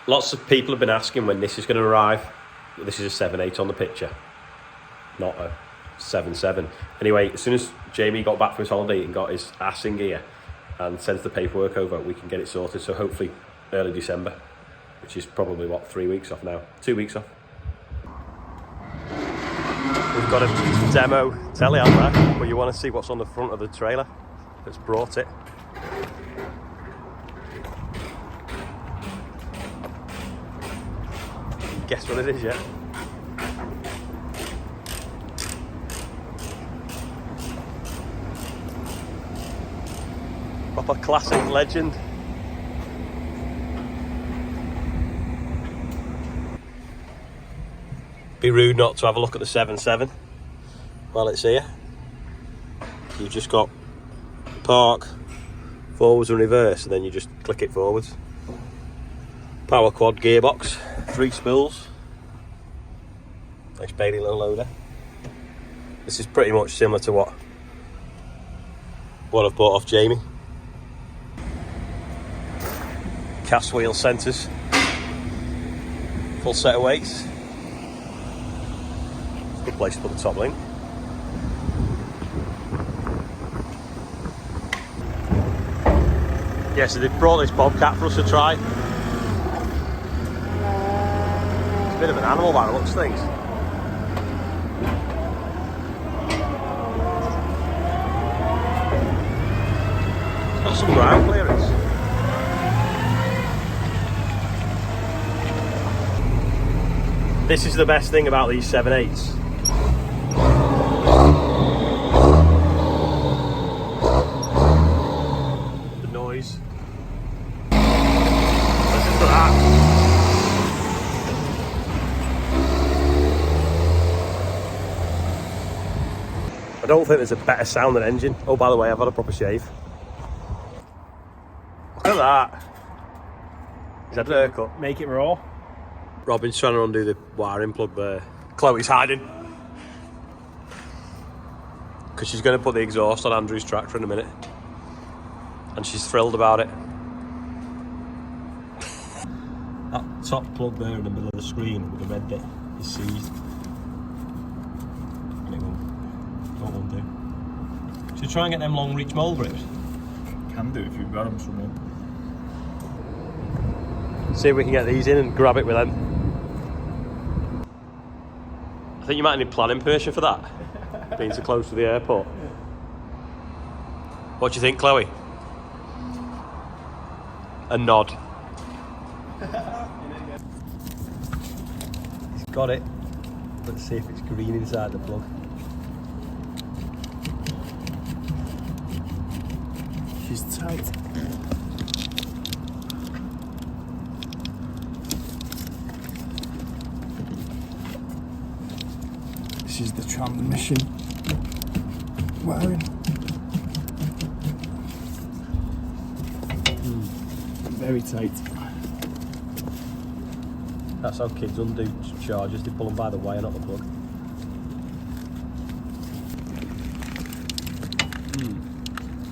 Lots of people have been asking when this is going to arrive. This is a 7.8 on the picture, not a 7.7. Anyway, as soon as Jamie got back from his holiday and got his ass in gear and sends the paperwork over, we can get it sorted. So hopefully early December, which is probably, what, 3 weeks off now? 2 weeks off. We've got a demo telly out there, but you want to see what's on the front of the trailer that's brought it. Guess what it is, yeah? Proper classic legend. Be rude not to have a look at the 7.7 while it's here. You've just got park, forwards and reverse, and then you just click it forwards. Power quad gearbox, 3 spools. Nice Bailey low loader. This is pretty much similar to what I've bought off Jamie. Cast wheel centres, full set of weights. Good place to put the top link. Yeah, so they've brought this BOBCAT for us to try. It's a bit of an animal by the looks of things. It's got some ground clearance. This is the best thing about these 7.8s. The noise. Listen to that. I don't think there's a better sound than engine. Oh, by the way, I've had a proper shave. Look at that. He's had a haircut. Make it raw. Robin's trying to undo the wiring plug there. Chloe's hiding. Because she's going to put the exhaust on Andrew's tractor in a minute. And she's thrilled about it. That top plug there in the middle of the screen with the red bit is seized. And it won't undo. Should we try and get them long reach mold grips? Can do if you've got them somewhere. See if we can get these in and grab it with them. I think you might need planning permission for that, being so close to the airport. What do you think, Chloe? A nod. He's got it. Let's see if it's green inside the plug. She's tight. This is the transmission wiring. Very tight. That's how kids undo chargers, they pull them by the wire, not the plug.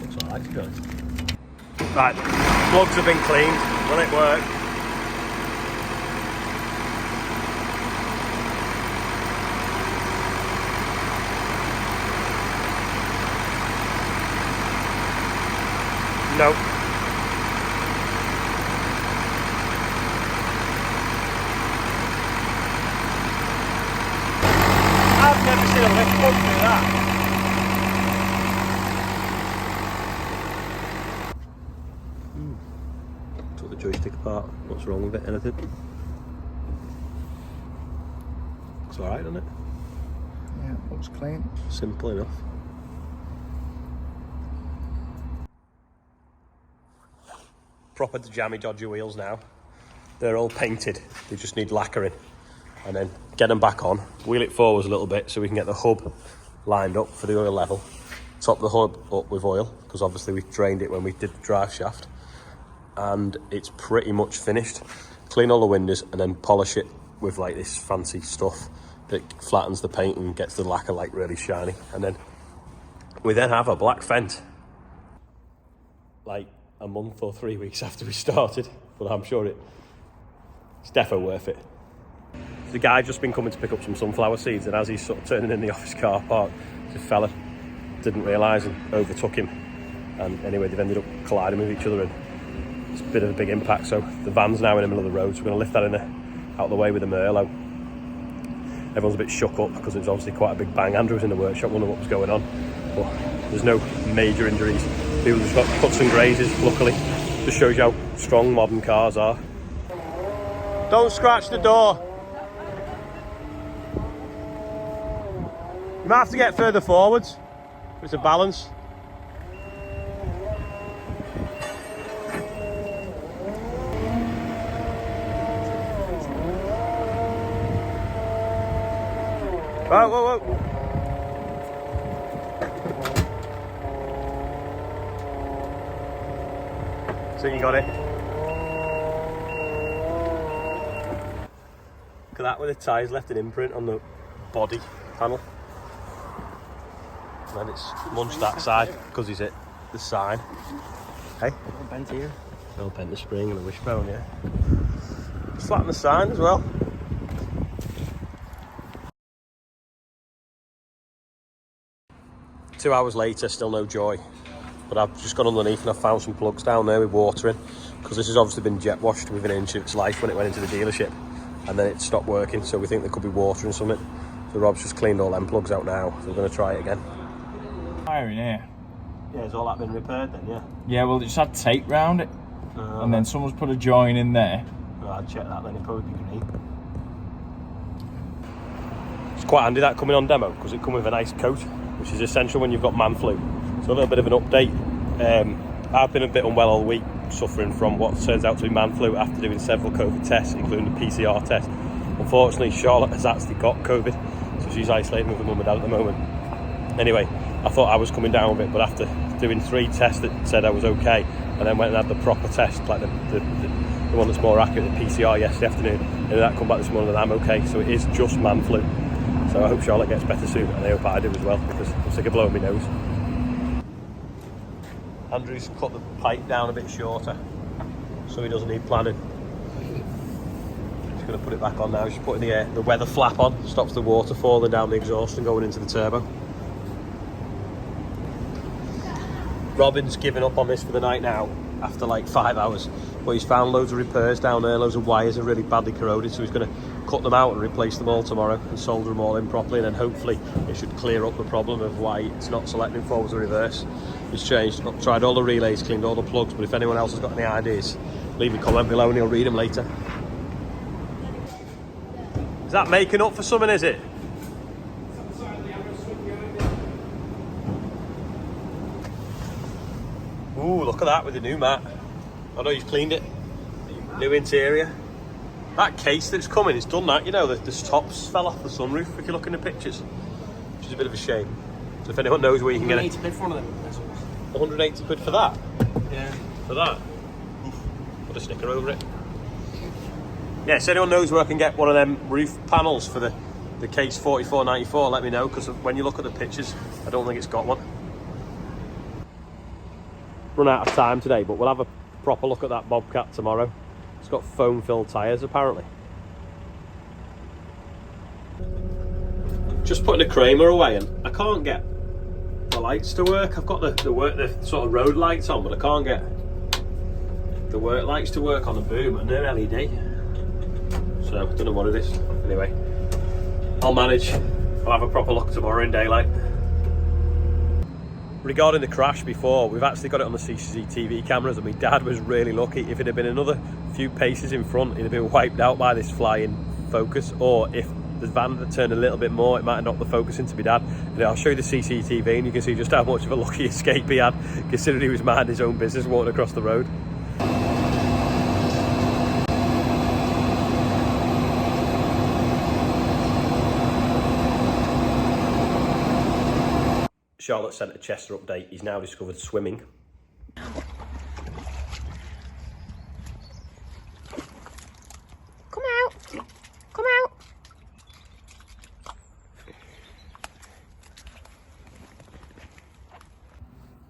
Looks alright, to be honest. Right, plugs have been cleaned. Will it work? Nope. I've never seen a lift plug do that. Took the joystick apart. What's wrong with it? Anything? Looks alright, doesn't it? Yeah, looks clean. Simple enough. Proper jammy dodgy wheels now. They're all painted. They just need lacquering. And then get them back on, wheel it forwards a little bit so we can get the hub lined up for the oil level. Top the hub up with oil, because obviously we drained it when we did the drive shaft. And it's pretty much finished. Clean all the windows and then polish it with like this fancy stuff that flattens the paint and gets the lacquer like really shiny. And then we then have a black Fendt. Like a month or 3 weeks after we started, but I'm sure It's defo worth it. The guy just been coming to pick up some sunflower seeds, and as he's sort of turning in the office car park, the fella didn't realise and overtook him. And anyway, they've ended up colliding with each other, and it's a bit of a big impact. So the van's now in the middle of the road, so we're going to lift that out of the way with a Merlot. Everyone's a bit shook up because it's obviously quite a big bang. Andrew was in the workshop, wondering what was going on, but there's no major injuries. People just got cuts and grazes, luckily. Just shows you how strong modern cars are. Don't scratch the door. You might have to get further forwards. It's a balance. Whoa, whoa, whoa. So you got it. Look at that, where the tyres left an imprint on the body panel. And then it's munched that side because he's hit the sign. Hey? A little bent here. A little bent the spring and the wishbone, yeah. Flatten the sign as well. Two hours later, still no joy. But I've just gone underneath and I've found some plugs down there with water in, because this has obviously been jet washed within an inch of its life when it went into the dealership, and then it stopped working, so we think there could be water in something. So Rob's just cleaned all them plugs out now, so we're going to try it again. Fire in here. Yeah, has all that been repaired then, yeah? Yeah, well, it just had tape round it, and then someone's put a join in there. Well, I'd check that then, it'd probably be green. It's quite handy that coming on demo, because it comes with a nice coat, which is essential when you've got man flu. So a little bit of an update. I've been a bit unwell all week, suffering from what turns out to be man flu after doing several COVID tests, including the PCR test. Unfortunately, Charlotte has actually got COVID, so she's isolating with her mum and dad at the moment. Anyway, I thought I was coming down with it, but after doing 3 tests that said I was okay, and then went and had the proper test, like the one that's more accurate, the PCR yesterday afternoon, and that come back this morning and I'm okay. So it is just man flu. So I hope Charlotte gets better soon, and I hope I do as well, because I'm sick of blowing my nose. Andrew's cut the pipe down a bit shorter, so he doesn't need planning. Just going to put it back on now. He's putting the weather flap on, stops the water falling down the exhaust and going into the turbo. Robin's given up on this for the night now, after like 5 hours, but he's found loads of repairs down there. Loads of wires are really badly corroded, so he's going to cut them out and replace them all tomorrow and solder them all in properly, and then hopefully it should clear up the problem of why it's not selecting forwards or reverse. He's tried all the relays, cleaned all the plugs, but if anyone else has got any ideas, leave a comment below and he'll read them later. Is that making up for something, is it? Ooh, look at that with the new mat. I know you've cleaned it. New interior. That case that's coming, it's done that, you know, the tops fell off the sunroof if you look in the pictures, which is a bit of a shame. So if anyone knows where you can get it. 180 quid for one of them. 180 quid for that? Yeah. For that? Oof. Put a sticker over it. Yeah, so anyone knows where I can get one of them roof panels for the case 4494, let me know, because when you look at the pictures, I don't think it's got one. Run out of time today, but we'll have a proper look at that Bobcat tomorrow. It's got foam-filled tyres, apparently. Just putting a Kramer away, and I can't get the lights to work. I've got the sort of road lights on, but I can't get the work lights to work on the boom, and they're LED. So I don't know what it is. Anyway, I'll manage. I'll have a proper look tomorrow in daylight. Regarding the crash before, we've actually got it on the CCTV cameras, and my dad was really lucky. If it had been another few paces in front, he'd have been wiped out by this flying Focus, or if the van had turned a little bit more, it might have knocked the Focus into my dad. And I'll show you the CCTV and you can see just how much of a lucky escape he had, considering he was minding his own business walking across the road. Charlotte sent a Chester update. He's now discovered swimming. Come out. Come out.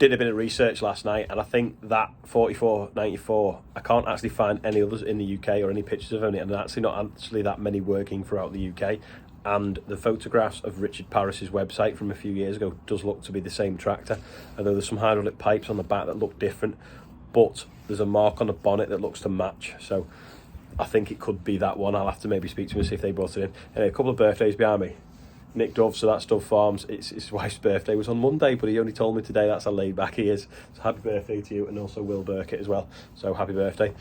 did a bit of research last night, and I think that 4494, I can't actually find any others in the UK or any pictures of any, and actually not actually that many working throughout the UK. And the photographs of Richard Parris's website from a few years ago does look to be the same tractor, although there's some hydraulic pipes on the back that look different, but there's a mark on the bonnet that looks to match. So I think it could be that one. I'll have to maybe speak to him and see if they brought it in. Anyway, a couple of birthdays behind me. Nick Dove, so that's Dove Farms. His wife's birthday was on Monday, but he only told me today that's how laid back he is. So happy birthday to you, and also Will Burkett as well. So happy birthday.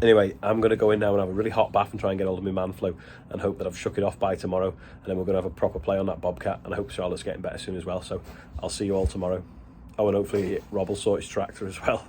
Anyway, I'm going to go in now and have a really hot bath and try and get hold of my man flu and hope that I've shook it off by tomorrow, and then we're going to have a proper play on that Bobcat, and I hope Charlotte's getting better soon as well. So I'll see you all tomorrow. Oh, and hopefully Rob will sort his tractor as well.